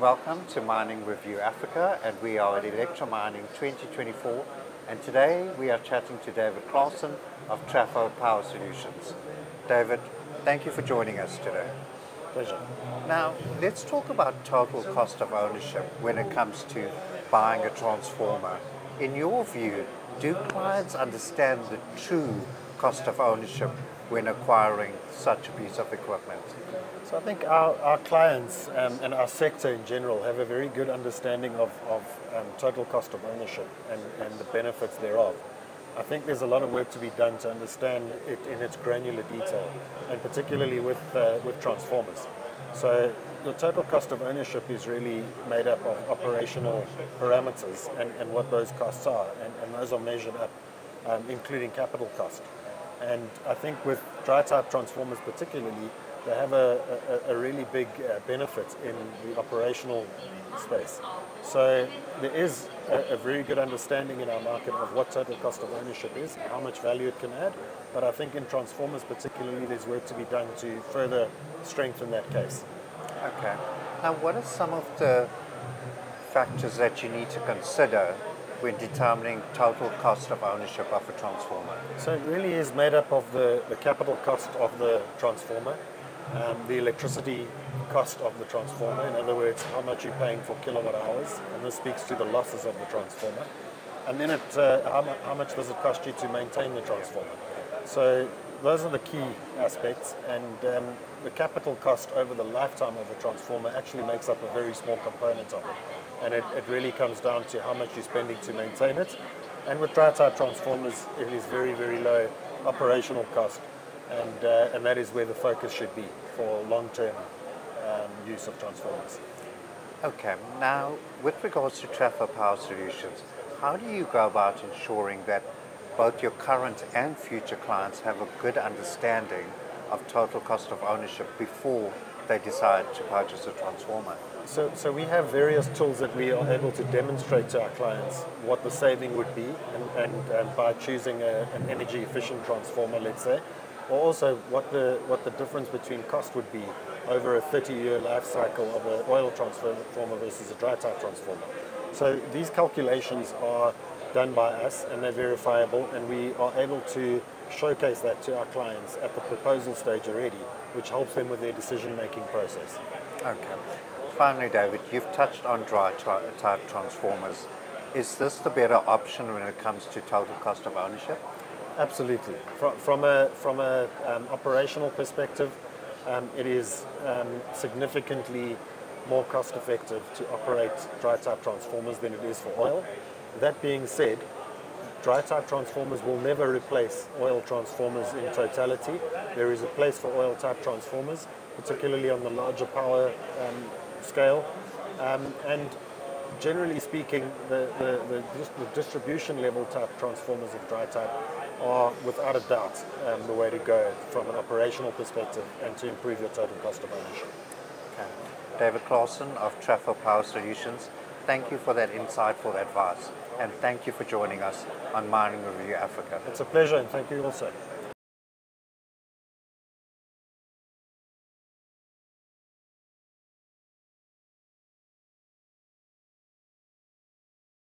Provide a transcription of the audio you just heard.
and welcome to Mining Review Africa, and we are at Electra Mining 2024, and today we are chatting to David Claassen of Trafo Power Solutions. David, thank you for joining us today. Pleasure. Now, let's talk about total cost of ownership when it comes to buying a transformer. In your view, do clients understand the true cost of ownership when acquiring such a piece of equipment? So I think our clients and our sector in general have a very good understanding of total cost of ownership and the benefits thereof. I think there's a lot of work to be done to understand it in its granular detail, and particularly with transformers. So the total cost of ownership is really made up of operational parameters and what those costs are, and those are measured up, including capital cost. And I think with dry type transformers particularly, they have a really big benefit in the operational space. So there is a very good understanding in our market of what total cost of ownership is, how much value it can add, but I think in transformers particularly there's work to be done to further strengthen that case. Okay. Now, what are some of the factors that you need to consider when determining total cost of ownership of a transformer? So it really is made up of the capital cost of the transformer, the electricity cost of the transformer, in other words, how much you're paying for kilowatt hours, and this speaks to the losses of the transformer. And then how much does it cost you to maintain the transformer? So those are the key aspects, and the capital cost over the lifetime of a transformer actually makes up a very small component of it. And it really comes down to how much you're spending to maintain it. And with dry type transformers, it is very, very low operational cost. And that is where the focus should be for long-term use of transformers. Okay, now with regards to Trafo Power Solutions, how do you go about ensuring that both your current and future clients have a good understanding of total cost of ownership before they decide to purchase a transformer? So we have various tools that we are able to demonstrate to our clients what the saving would be, and by choosing an energy efficient transformer, let's say, or also what the difference between cost would be over a 30-year life cycle of an oil transformer versus a dry type transformer. So these calculations are done by us and they're verifiable, and we are able to showcase that to our clients at the proposal stage already, which helps them with their decision-making process. Okay. Finally, David, you've touched on dry type transformers. Is this the better option when it comes to total cost of ownership? Absolutely. From a operational perspective, it is significantly more cost effective to operate dry type transformers than it is for oil. That being said, dry type transformers will never replace oil transformers in totality. There is a place for oil type transformers, particularly on the larger power scale, and generally speaking, the distribution level type transformers of dry type are without a doubt the way to go from an operational perspective and to improve your total cost of ownership. Okay. David Claassen of Trafo Power Solutions, thank you for that insightful advice, and thank you for joining us on Mining Review Africa. It's a pleasure, and thank you also.